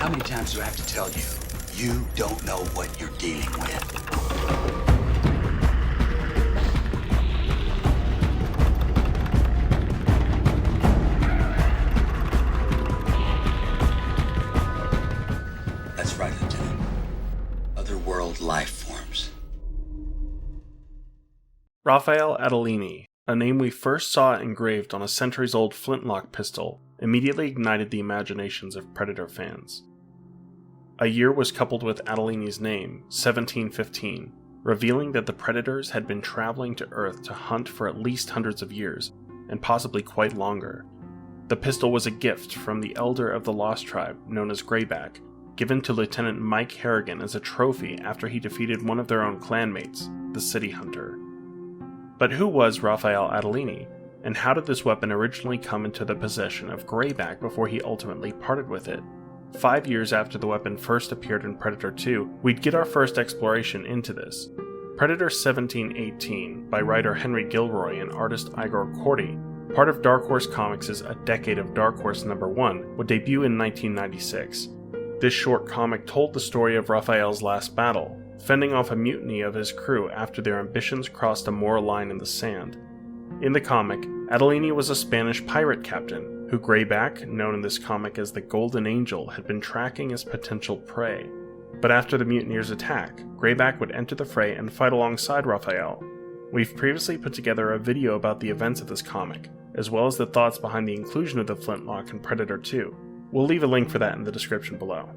How many times do I have to tell you? You don't know what you're dealing with. That's right, Lieutenant. Otherworld life forms. Raphael Adolini, a name we first saw engraved on a centuries-old Flintlock pistol, immediately ignited the imaginations of Predator fans. A year was coupled with Adolini's name, 1715, revealing that the Predators had been traveling to Earth to hunt for at least hundreds of years, and possibly quite longer. The pistol was a gift from the elder of the Lost Tribe, known as Greyback, given to Lieutenant Mike Harrigan as a trophy after he defeated one of their own clanmates, the City Hunter. But who was Raphael Adolini, and how did this weapon originally come into the possession of Greyback before he ultimately parted with it? 5 years after the weapon first appeared in Predator 2, we'd get our first exploration into this. Predator 1718, by writer Henry Gilroy and artist Igor Korty, part of Dark Horse Comics' A Decade of Dark Horse #1, would debut in 1996. This short comic told the story of Raphael's last battle, fending off a mutiny of his crew after their ambitions crossed a moral line in the sand. In the comic, Adolini was a Spanish pirate captain, who Greyback, known in this comic as the Golden Angel, had been tracking as potential prey. But after the mutineers' attack, Greyback would enter the fray and fight alongside Raphael. We've previously put together a video about the events of this comic, as well as the thoughts behind the inclusion of the Flintlock in Predator 2. We'll leave a link for that in the description below.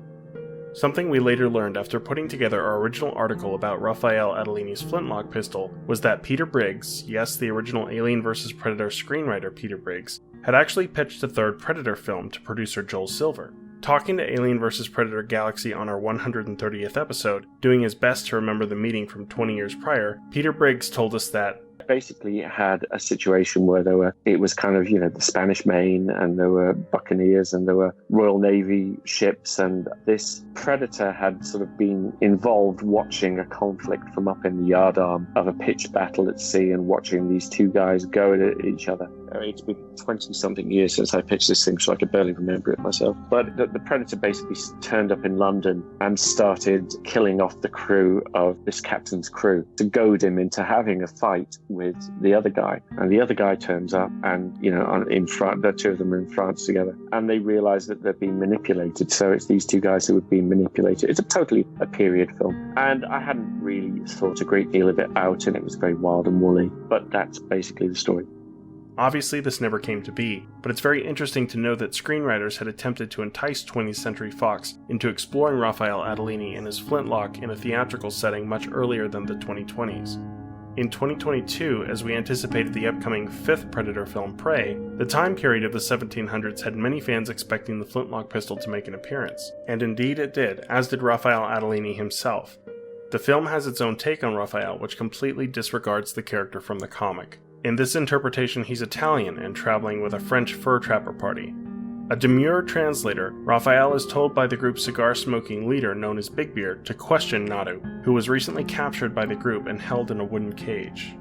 Something we later learned after putting together our original article about Raphael Adolini's Flintlock pistol was that Peter Briggs, yes, the original Alien vs. Predator screenwriter Peter Briggs, had actually pitched a third Predator film to producer Joel Silver. Talking to Alien vs. Predator Galaxy on our 130th episode, doing his best to remember the meeting from 20 years prior, Peter Briggs told us that basically had a situation where it was kind of, the Spanish Main, and there were buccaneers and there were Royal Navy ships, and this Predator had sort of been involved watching a conflict from up in the yardarm of a pitched battle at sea and watching these two guys go at each other. It's been 20-something years since I pitched this thing, so I could barely remember it myself. But the Predator basically turned up in London and started killing off the crew of this captain's crew to goad him into having a fight with the other guy. And the other guy turns up and, in France, the two of them are in France together. And they realize that they're being manipulated. So it's these two guys who are being manipulated. It's totally a period film. And I hadn't really thought a great deal of it out, and it was very wild and woolly. But that's basically the story. Obviously, this never came to be, but it's very interesting to know that screenwriters had attempted to entice 20th Century Fox into exploring Raphael Adolini and his Flintlock in a theatrical setting much earlier than the 2020s. In 2022, as we anticipated the upcoming fifth Predator film, Prey, the time period of the 1700s had many fans expecting the Flintlock pistol to make an appearance, and indeed it did, as did Raphael Adolini himself. The film has its own take on Raphael, which completely disregards the character from the comic. In this interpretation, he's Italian and traveling with a French fur trapper party. A demure translator, Raphael is told by the group's cigar-smoking leader known as Big Beard to question Naru, who was recently captured by the group and held in a wooden cage.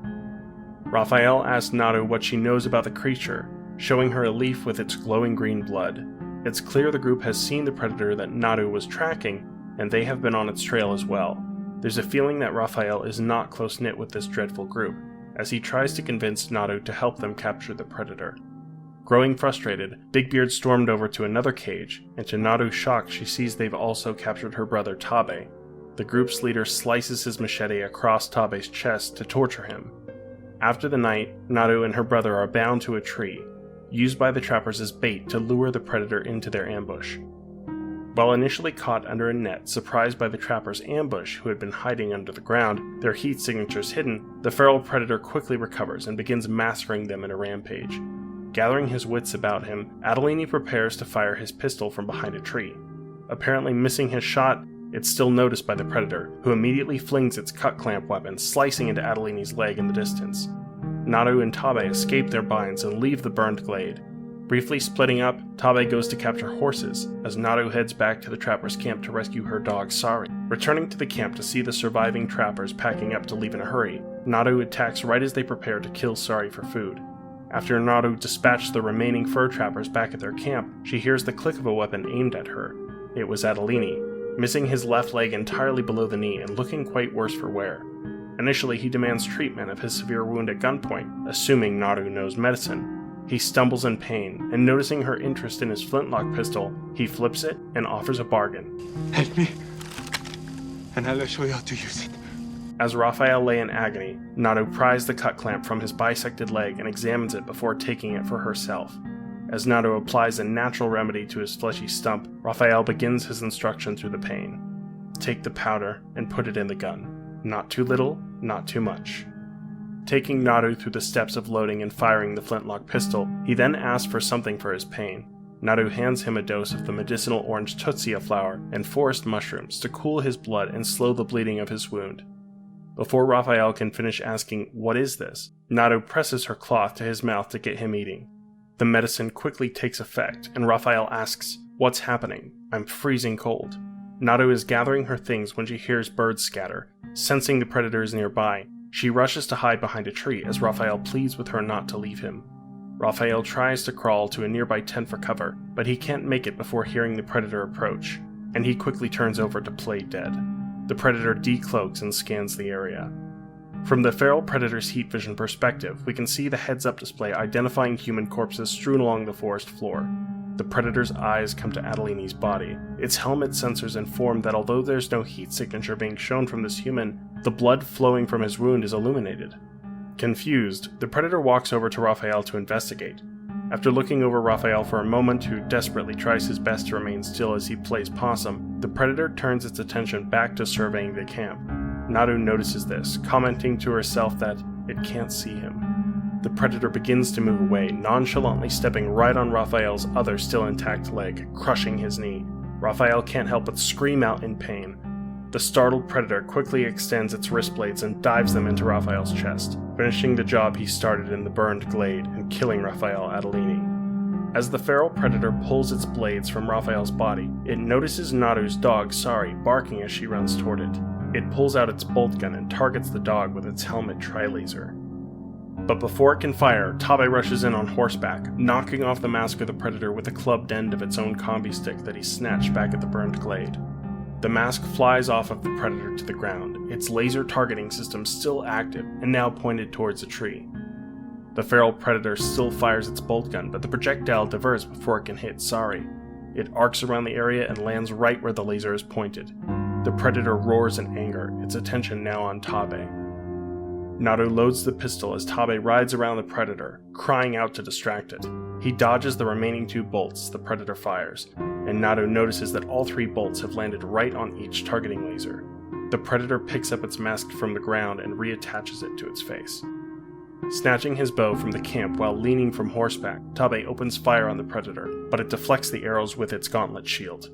Raphael asks Naru what she knows about the creature, showing her a leaf with its glowing green blood. It's clear the group has seen the predator that Naru was tracking, and they have been on its trail as well. There's a feeling that Raphael is not close-knit with this dreadful group, as he tries to convince Naru to help them capture the predator. Growing frustrated, Big Beard stormed over to another cage, and to Naru's shock she sees they've also captured her brother Tabe. The group's leader slices his machete across Tabe's chest to torture him. After the night, Naru and her brother are bound to a tree, used by the trappers as bait to lure the predator into their ambush. While initially caught under a net, surprised by the trappers' ambush who had been hiding under the ground, their heat signatures hidden, the feral predator quickly recovers and begins massacring them in a rampage. Gathering his wits about him, Adolini prepares to fire his pistol from behind a tree. Apparently missing his shot, it's still noticed by the predator, who immediately flings its cut-clamp weapon, slicing into Adolini's leg in the distance. Naru and Tabe escape their binds and leave the Burnt Glade. Briefly splitting up, Tabe goes to capture horses, as Naru heads back to the trappers' camp to rescue her dog Sari. Returning to the camp to see the surviving trappers packing up to leave in a hurry, Naru attacks right as they prepare to kill Sari for food. After Naru dispatches the remaining fur trappers back at their camp, she hears the click of a weapon aimed at her. It was Adolini, missing his left leg entirely below the knee and looking quite worse for wear. Initially, he demands treatment of his severe wound at gunpoint, assuming Naru knows medicine. He stumbles in pain, and noticing her interest in his flintlock pistol, he flips it and offers a bargain. Help me, and I'll show you how to use it. As Raphael lay in agony, Naru pries the cut clamp from his bisected leg and examines it before taking it for herself. As Naru applies a natural remedy to his fleshy stump, Raphael begins his instruction through the pain. Take the powder and put it in the gun. Not too little, not too much. Taking Naru through the steps of loading and firing the flintlock pistol, he then asks for something for his pain. Naru hands him a dose of the medicinal orange tutsia flower and forest mushrooms to cool his blood and slow the bleeding of his wound. Before Raphael can finish asking, "What is this?" Naru presses her cloth to his mouth to get him eating. The medicine quickly takes effect, and Raphael asks, "What's happening? I'm freezing cold." Naru is gathering her things when she hears birds scatter. Sensing the predator is nearby, she rushes to hide behind a tree as Raphael pleads with her not to leave him. Raphael tries to crawl to a nearby tent for cover, but he can't make it before hearing the predator approach, and he quickly turns over to play dead. The predator decloaks and scans the area. From the feral predator's heat vision perspective, we can see the heads-up display identifying human corpses strewn along the forest floor. The predator's eyes come to Adolini's body. Its helmet sensors inform that although there's no heat signature being shown from this human, the blood flowing from his wound is illuminated. Confused, the predator walks over to Raphael to investigate. After looking over Raphael for a moment, who desperately tries his best to remain still as he plays possum, the predator turns its attention back to surveying the camp. Naru notices this, commenting to herself that it can't see him. The predator begins to move away, nonchalantly stepping right on Raphael's other still intact leg, crushing his knee. Raphael can't help but scream out in pain. The startled predator quickly extends its wrist blades and dives them into Raphael's chest, finishing the job he started in the Burnt Glade and killing Raphael Adolini. As the feral predator pulls its blades from Raphael's body, it notices Naru's dog, Sari, barking as she runs toward it. It pulls out its bolt gun and targets the dog with its helmet tri-laser. But before it can fire, Tabe rushes in on horseback, knocking off the mask of the predator with the clubbed end of its own combi stick that he snatched back at the Burnt Glade. The mask flies off of the predator to the ground, its laser targeting system still active and now pointed towards a tree. The feral predator still fires its bolt gun, but the projectile diverts before it can hit Sari. It arcs around the area and lands right where the laser is pointed. The predator roars in anger, its attention now on Tabe. Naru loads the pistol as Tabe rides around the predator, crying out to distract it. He dodges the remaining 2 bolts the predator fires, and Naru notices that all 3 bolts have landed right on each targeting laser. The predator picks up its mask from the ground and reattaches it to its face. Snatching his bow from the camp while leaning from horseback, Tabe opens fire on the predator, but it deflects the arrows with its gauntlet shield.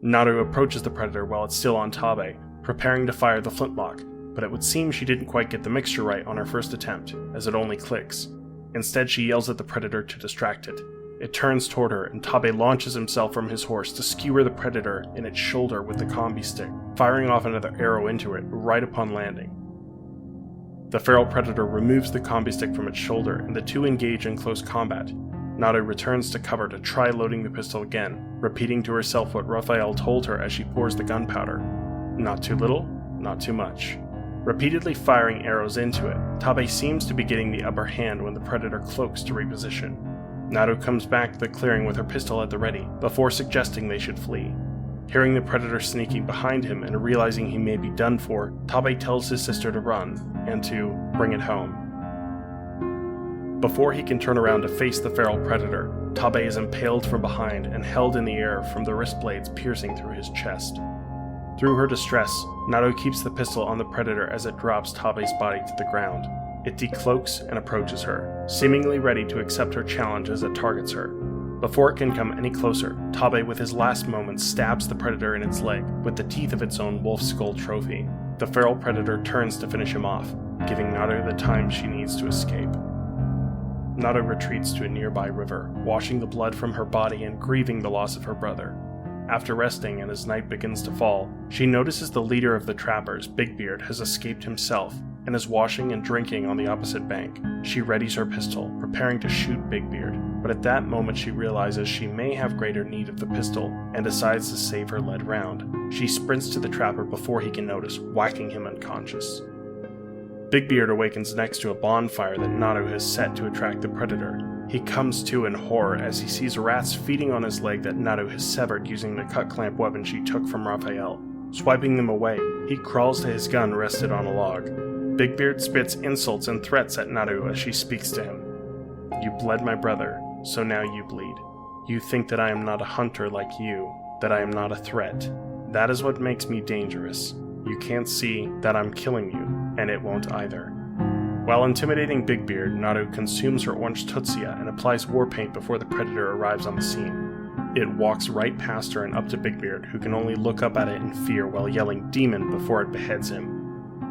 Naru approaches the predator while it's still on Tabe, preparing to fire the flintlock, but it would seem she didn't quite get the mixture right on her first attempt, as it only clicks. Instead, she yells at the predator to distract it. It turns toward her, and Tabe launches himself from his horse to skewer the predator in its shoulder with the combi stick, firing off another arrow into it right upon landing. The feral predator removes the combi stick from its shoulder, and the 2 engage in close combat. Naru returns to cover to try loading the pistol again, repeating to herself what Raphael told her as she pours the gunpowder. Not too little, not too much. Repeatedly firing arrows into it, Tabe seems to be getting the upper hand when the predator cloaks to reposition. Naru comes back to the clearing with her pistol at the ready, before suggesting they should flee. Hearing the predator sneaking behind him and realizing he may be done for, Tabe tells his sister to run, and to bring it home. Before he can turn around to face the feral predator, Tabe is impaled from behind and held in the air from the wrist blades piercing through his chest. Through her distress, Naru keeps the pistol on the predator as it drops Tabe's body to the ground. It decloaks and approaches her, seemingly ready to accept her challenge as it targets her. Before it can come any closer, Tabe with his last moments stabs the predator in its leg with the teeth of its own wolf skull trophy. The feral predator turns to finish him off, giving Naru the time she needs to escape. Naru retreats to a nearby river, washing the blood from her body and grieving the loss of her brother. After resting and as night begins to fall, she notices the leader of the trappers, Big Beard, has escaped himself, and is washing and drinking on the opposite bank. She readies her pistol, preparing to shoot Big Beard, but at that moment she realizes she may have greater need of the pistol and decides to save her lead round. She sprints to the trapper before he can notice, whacking him unconscious. Big Beard awakens next to a bonfire that Naru has set to attract the predator. He comes to in horror as he sees rats feeding on his leg that Naru has severed using the cut clamp weapon she took from Raphael. Swiping them away, he crawls to his gun rested on a log. Big Beard spits insults and threats at Naru as she speaks to him. "You bled my brother, so now you bleed. You think that I am not a hunter like you, that I am not a threat. That is what makes me dangerous. You can't see that I'm killing you, and it won't either." While intimidating Big Beard, Naru consumes her orange tutsia and applies war paint before the predator arrives on the scene. It walks right past her and up to Big Beard, who can only look up at it in fear while yelling "demon" before it beheads him.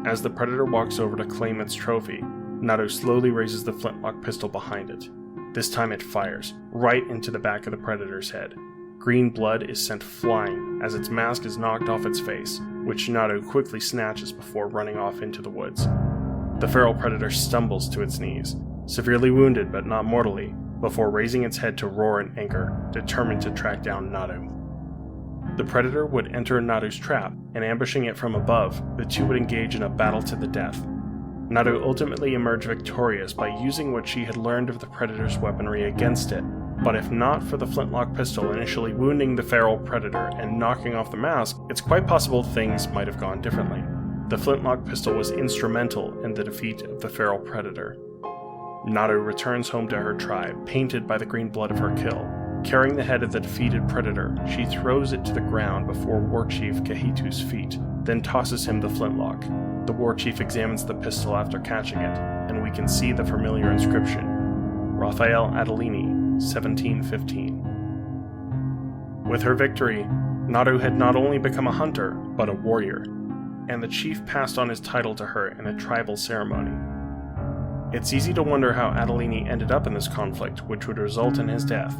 As the predator walks over to claim its trophy, Naru slowly raises the flintlock pistol behind it. This time it fires, right into the back of the predator's head. Green blood is sent flying as its mask is knocked off its face, which Naru quickly snatches before running off into the woods. The feral predator stumbles to its knees, severely wounded but not mortally, before raising its head to roar in anger, determined to track down Naru. The predator would enter Naru's trap, and ambushing it from above, the two would engage in a battle to the death. Naru ultimately emerged victorious by using what she had learned of the predator's weaponry against it, but if not for the flintlock pistol initially wounding the feral predator and knocking off the mask, it's quite possible things might have gone differently. The flintlock pistol was instrumental in the defeat of the feral predator. Naru returns home to her tribe, painted by the green blood of her kill. Carrying the head of the defeated predator, she throws it to the ground before War Chief Kahitu's feet, then tosses him the flintlock. The War Chief examines the pistol after catching it, and we can see the familiar inscription, Raphael Adolini, 1715. With her victory, Naru had not only become a hunter, but a warrior, and the chief passed on his title to her in a tribal ceremony. It's easy to wonder how Adolini ended up in this conflict, which would result in his death.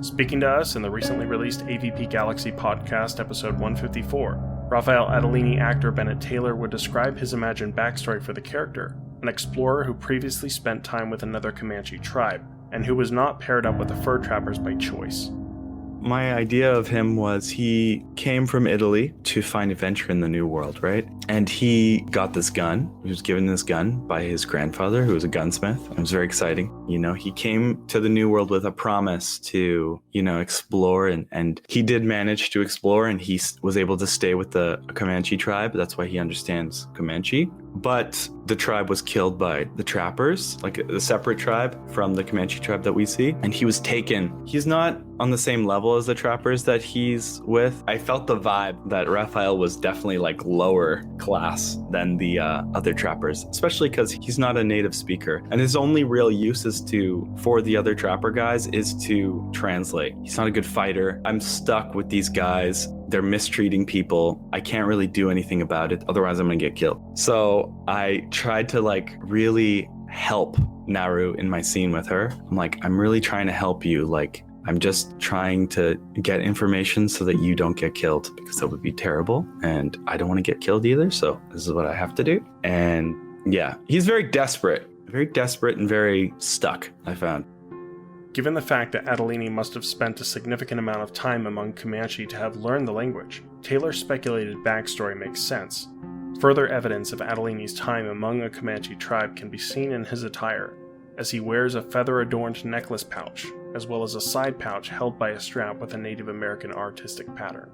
Speaking to us in the recently released AVP Galaxy podcast episode 154, Raphael Adolini actor Bennett Taylor would describe his imagined backstory for the character, an explorer who previously spent time with another Comanche tribe, and who was not paired up with the fur trappers by choice. My idea of him was he came from Italy to find adventure in the New World, right? And he got this gun. He was given this gun by his grandfather, who was a gunsmith. It was very exciting. He came to the New World with a promise to, explore. And he did manage to explore, and he was able to stay with the Comanche tribe. That's why he understands Comanche. But the tribe was killed by the trappers, like a separate tribe from the Comanche tribe that we see. And he was taken. He's not on the same level as the trappers that he's with. I felt the vibe that Raphael was definitely like lower class than the other trappers, especially because he's not a native speaker. And his only real use for the other trapper guys is to translate. He's not a good fighter. I'm stuck with these guys. They're mistreating people. I can't really do anything about it. Otherwise, I'm going to get killed. So I tried to really help Naru in my scene with her. I'm really trying to help you. I'm just trying to get information so that you don't get killed, because that would be terrible. And I don't want to get killed either. So this is what I have to do. And yeah, he's very desperate and very stuck, I found. Given the fact that Adolini must have spent a significant amount of time among Comanche to have learned the language, Taylor's speculated backstory makes sense. Further evidence of Adolini's time among a Comanche tribe can be seen in his attire, as he wears a feather-adorned necklace pouch, as well as a side pouch held by a strap with a Native American artistic pattern.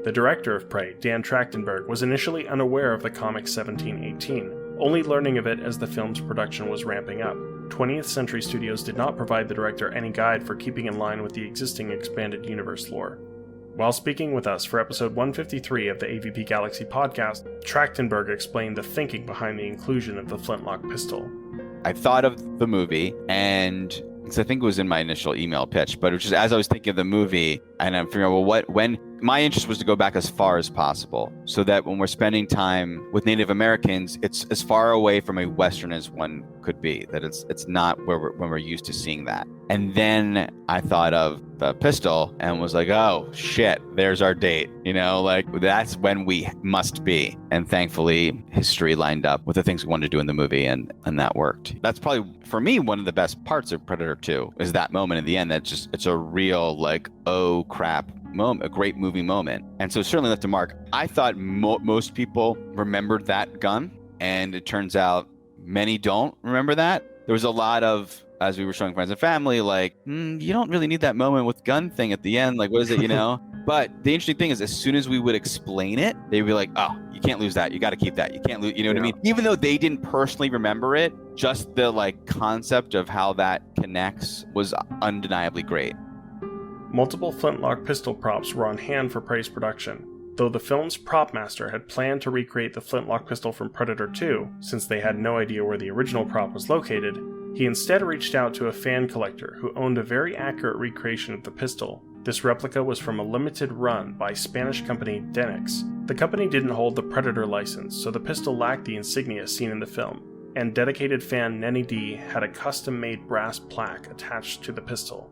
The director of Prey, Dan Trachtenberg, was initially unaware of the comic 1718, only learning of it as the film's production was ramping up. 20th Century Studios did not provide the director any guide for keeping in line with the existing expanded universe lore. While speaking with us for episode 153 of the AVP Galaxy podcast, Trachtenberg explained the thinking behind the inclusion of the flintlock pistol. I thought of the movie, and because I think it was in my initial email pitch, but it was just as I was thinking of the movie, and I'm figuring, well, when my interest was to go back as far as possible so that when we're spending time with Native Americans, it's as far away from a Western as one could be, that it's not where when we're used to seeing that. And then I thought of the pistol and was like, oh shit, there's our date, like that's when we must be. And thankfully history lined up with the things we wanted to do in the movie, and that worked. That's probably for me one of the best parts of Predator 2 is that moment in the end. It's a real like, oh crap moment, a great movie moment. And so it certainly left a mark. I thought most people remembered that gun, and it turns out many don't remember that. There was a lot of, as we were showing friends and family, like, you don't really need that moment with gun thing at the end. Like, what is it, But the interesting thing is, as soon as we would explain it, they'd be like, oh, you can't lose that. You got to keep that. You can't lose, what I mean? Even though they didn't personally remember it, just the like concept of how that connects was undeniably great. Multiple Flintlock pistol props were on hand for Prey's production. Though the film's prop master had planned to recreate the Flintlock pistol from Predator 2, since they had no idea where the original prop was located, he instead reached out to a fan collector who owned a very accurate recreation of the pistol. This replica was from a limited run by Spanish company Denix. The company didn't hold the Predator license, so the pistol lacked the insignia seen in the film, and dedicated fan Nenny D had a custom-made brass plaque attached to the pistol.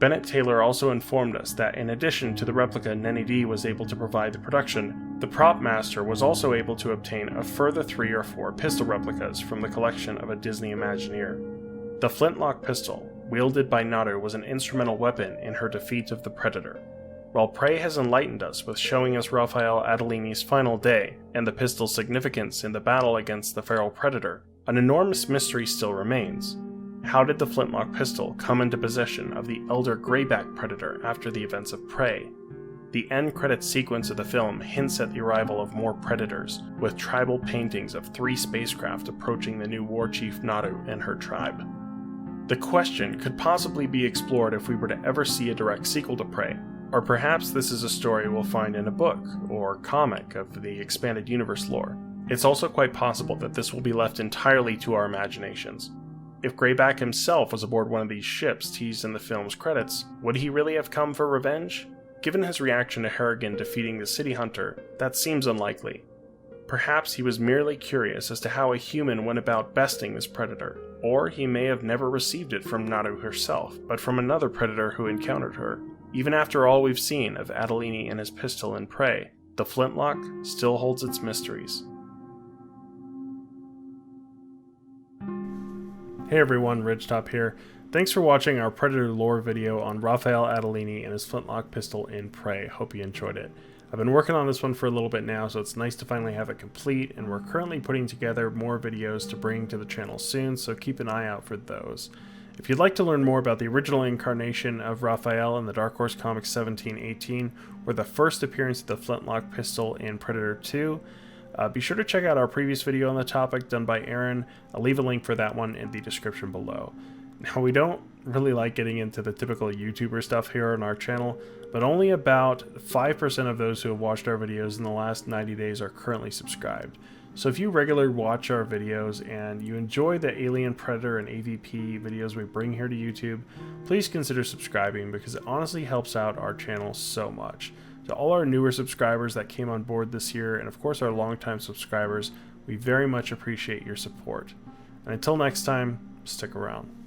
Bennett Taylor also informed us that in addition to the replica Nenny D was able to provide the production, the prop master was also able to obtain a further 3 or 4 pistol replicas from the collection of a Disney Imagineer. The Flintlock pistol, wielded by Naru, was an instrumental weapon in her defeat of the Predator. While Prey has enlightened us with showing us Raphael Adolini's final day and the pistol's significance in the battle against the feral Predator, an enormous mystery still remains. How did the Flintlock pistol come into possession of the elder grayback predator after the events of Prey? The end credits sequence of the film hints at the arrival of more predators, with tribal paintings of 3 spacecraft approaching the new war chief Naru and her tribe. The question could possibly be explored if we were to ever see a direct sequel to Prey, or perhaps this is a story we'll find in a book or comic of the expanded universe lore. It's also quite possible that this will be left entirely to our imaginations. If Grayback himself was aboard one of these ships teased in the film's credits, would he really have come for revenge? Given his reaction to Harrigan defeating the City Hunter, that seems unlikely. Perhaps he was merely curious as to how a human went about besting this predator, or he may have never received it from Naru herself, but from another predator who encountered her. Even after all we've seen of Adolini and his pistol in Prey, the Flintlock still holds its mysteries. Hey everyone, Ridgetop here. Thanks for watching our Predator lore video on Raphael Adolini and his Flintlock pistol in Prey. Hope you enjoyed it. I've been working on this one for a little bit now, so it's nice to finally have it complete, and we're currently putting together more videos to bring to the channel soon, so keep an eye out for those. If you'd like to learn more about the original incarnation of Raphael in the Dark Horse Comics 1718, or the first appearance of the Flintlock pistol in Predator 2, be sure to check out our previous video on the topic done by Aaron. I'll leave a link for that one in the description below. Now, we don't really like getting into the typical YouTuber stuff here on our channel, but only about 5% of those who have watched our videos in the last 90 days are currently subscribed. So if you regularly watch our videos and you enjoy the Alien, Predator, and AVP videos we bring here to YouTube, please consider subscribing because it honestly helps out our channel so much. To all our newer subscribers that came on board this year, and of course our longtime subscribers, we very much appreciate your support. And until next time, stick around.